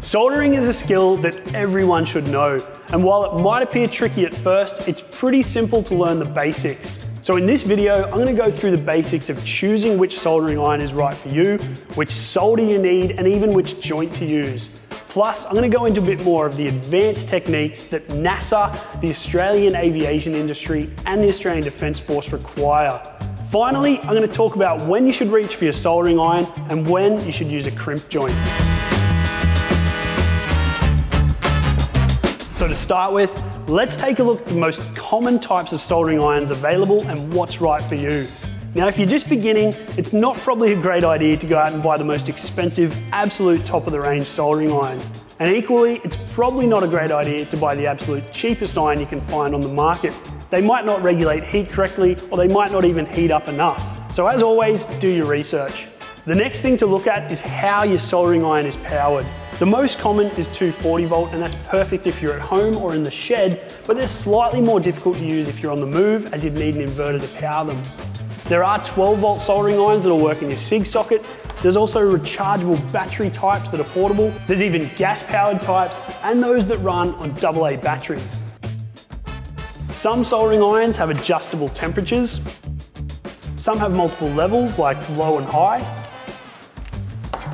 Soldering is a skill that everyone should know, and while it might appear tricky at first, it's pretty simple to learn the basics. So in this video, I'm going to go through the basics of choosing which soldering iron is right for you, which solder you need, and even which joint to use. Plus, I'm going to go into a bit more of the advanced techniques that NASA, the Australian aviation industry, and the Australian Defence Force require. Finally, I'm going to talk about when you should reach for your soldering iron and when you should use a crimp joint. So to start with, let's take a look at the most common types of soldering irons available and what's right for you. Now, if you're just beginning, it's not probably a great idea to go out and buy the most expensive, absolute top of the range soldering iron. And equally, it's probably not a great idea to buy the absolute cheapest iron you can find on the market. They might not regulate heat correctly, or they might not even heat up enough. So as always, do your research. The next thing to look at is how your soldering iron is powered. The most common is 240 volt, and that's perfect if you're at home or in the shed, but they're slightly more difficult to use if you're on the move, as you'd need an inverter to power them. There are 12 volt soldering irons that'll work in your SIG socket. There's also rechargeable battery types that are portable. There's even gas powered types and those that run on AA batteries. Some soldering irons have adjustable temperatures. Some have multiple levels like low and high.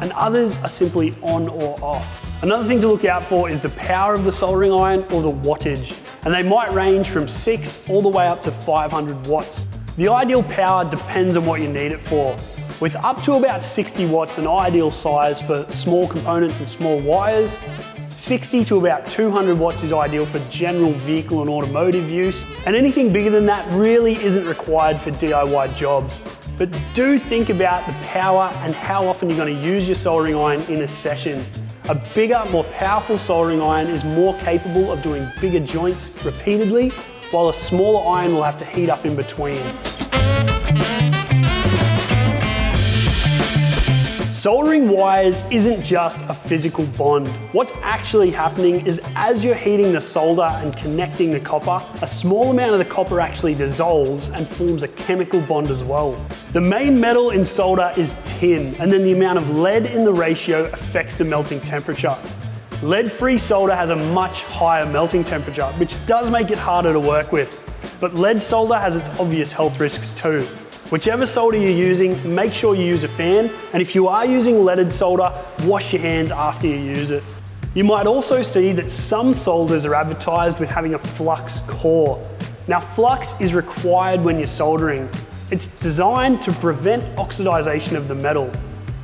And others are simply on or off. Another thing to look out for is the power of the soldering iron or the wattage, and they might range from 6 all the way up to 500 watts. The ideal power depends on what you need it for, with up to about 60 watts an ideal size for small components and small wires. 60 to about 200 watts is ideal for general vehicle and automotive use, and anything bigger than that really isn't required for DIY jobs. But do think about the power and how often you're going to use your soldering iron in a session. A bigger, more powerful soldering iron is more capable of doing bigger joints repeatedly, while a smaller iron will have to heat up in between. Soldering wires isn't just a physical bond. What's actually happening is as you're heating the solder and connecting the copper, a small amount of the copper actually dissolves and forms a chemical bond as well. The main metal in solder is tin, and then the amount of lead in the ratio affects the melting temperature. Lead-free solder has a much higher melting temperature, which does make it harder to work with. But lead solder has its obvious health risks too. Whichever solder you're using, make sure you use a fan, and if you are using leaded solder, wash your hands after you use it. You might also see that some solders are advertised with having a flux core. Now, flux is required when you're soldering. It's designed to prevent oxidization of the metal.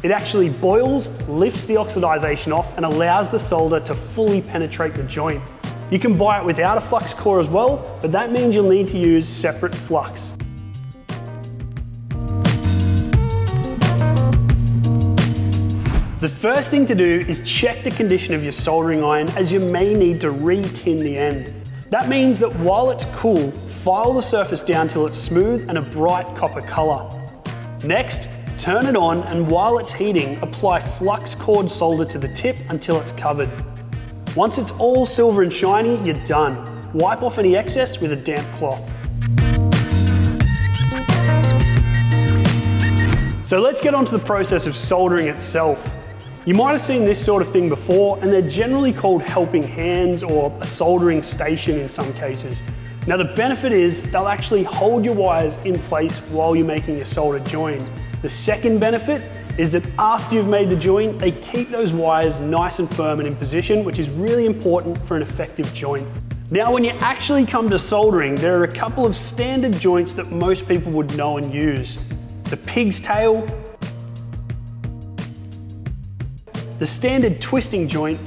It actually boils, lifts the oxidization off, and allows the solder to fully penetrate the joint. You can buy it without a flux core as well, but that means you'll need to use separate flux. The first thing to do is check the condition of your soldering iron, as you may need to re-tin the end. That means that while it's cool, file the surface down till it's smooth and a bright copper color. Next, turn it on, and while it's heating, apply flux cored solder to the tip until it's covered. Once it's all silver and shiny, you're done. Wipe off any excess with a damp cloth. So let's get on to the process of soldering itself. You might have seen this sort of thing before, and they're generally called helping hands or a soldering station in some cases. Now, the benefit is they'll actually hold your wires in place while you're making your solder join. The second benefit is that after you've made the join, they keep those wires nice and firm and in position, which is really important for an effective joint. Now, when you actually come to soldering, there are a couple of standard joints that most people would know and use. The pig's tail, the standard twisting joint,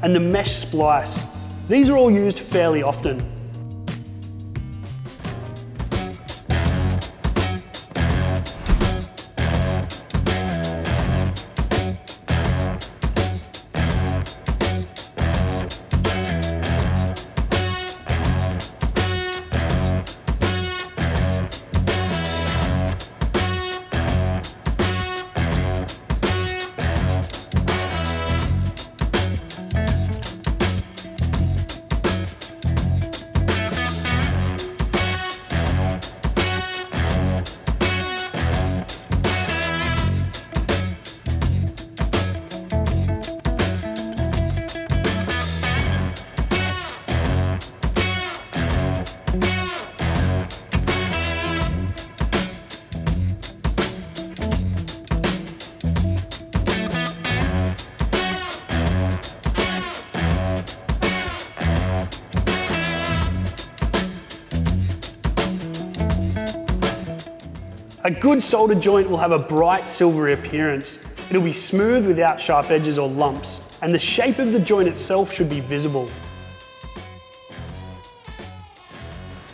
and the mesh splice. These are all used fairly often. A good soldered joint will have a bright silvery appearance. It'll be smooth without sharp edges or lumps, and the shape of the joint itself should be visible.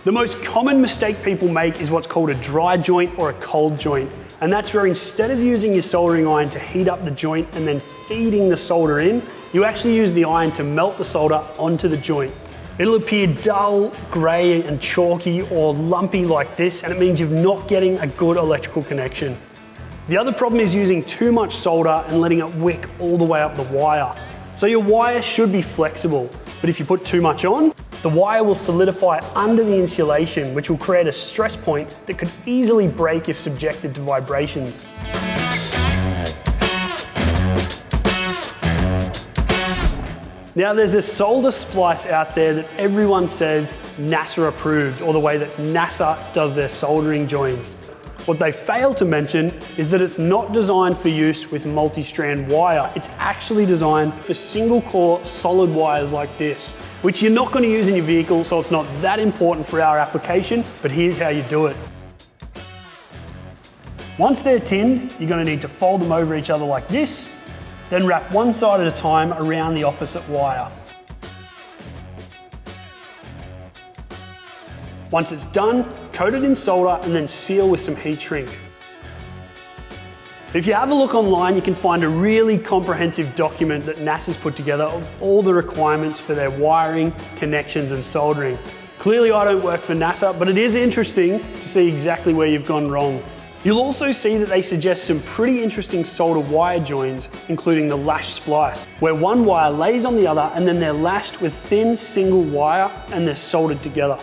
The most common mistake people make is what's called a dry joint or a cold joint. And that's where instead of using your soldering iron to heat up the joint and then feeding the solder in, you actually use the iron to melt the solder onto the joint. It'll appear dull, grey and chalky or lumpy like this, and it means you're not getting a good electrical connection. The other problem is using too much solder and letting it wick all the way up the wire. So your wire should be flexible, but if you put too much on, the wire will solidify under the insulation, which will create a stress point that could easily break if subjected to vibrations. Now there's a solder splice out there that everyone says NASA approved, or the way that NASA does their soldering joints. What they fail to mention is that it's not designed for use with multi-strand wire. It's actually designed for single core solid wires like this, which you're not going to use in your vehicle, so it's not that important for our application, but here's how you do it. Once they're tinned, you're going to need to fold them over each other like this, then wrap one side at a time around the opposite wire. Once it's done, coat it in solder and then seal with some heat shrink. If you have a look online, you can find a really comprehensive document that NASA's put together of all the requirements for their wiring, connections and soldering. Clearly I don't work for NASA, but it is interesting to see exactly where you've gone wrong. You'll also see that they suggest some pretty interesting solder wire joins, including the lash splice, where one wire lays on the other and then they're lashed with thin single wire and they're soldered together.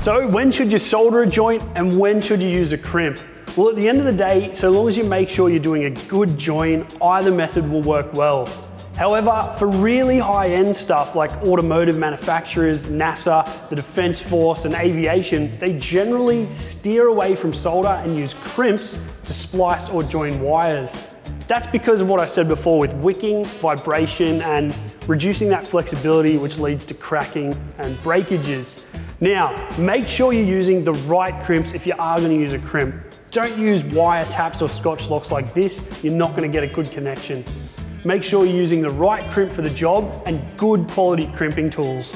So when should you solder a joint and when should you use a crimp? Well, at the end of the day, so long as you make sure you're doing a good join, either method will work well. However, for really high-end stuff like automotive manufacturers, NASA, the Defense Force and aviation, they generally steer away from solder and use crimps to splice or join wires. That's because of what I said before with wicking, vibration and reducing that flexibility, which leads to cracking and breakages. Now, make sure you're using the right crimps if you are going to use a crimp. Don't use wire taps or scotch locks like this, you're not going to get a good connection. Make sure you're using the right crimp for the job and good quality crimping tools.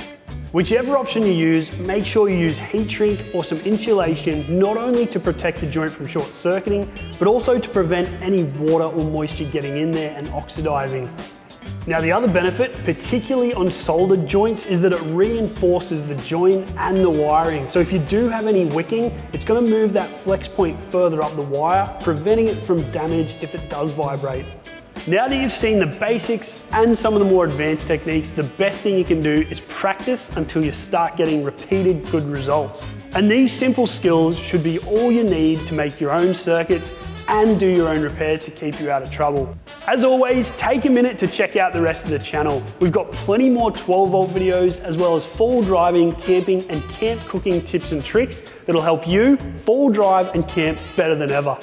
Whichever option you use, make sure you use heat shrink or some insulation, not only to protect the joint from short circuiting, but also to prevent any water or moisture getting in there and oxidizing. Now the other benefit, particularly on soldered joints, is that it reinforces the joint and the wiring. So if you do have any wicking, it's going to move that flex point further up the wire, preventing it from damage if it does vibrate. Now that you've seen the basics and some of the more advanced techniques, the best thing you can do is practice until you start getting repeated good results. And these simple skills should be all you need to make your own circuits and do your own repairs to keep you out of trouble. As always, take a minute to check out the rest of the channel. We've got plenty more 12-volt videos, as well as full driving, camping and camp cooking tips and tricks that'll help you full drive and camp better than ever.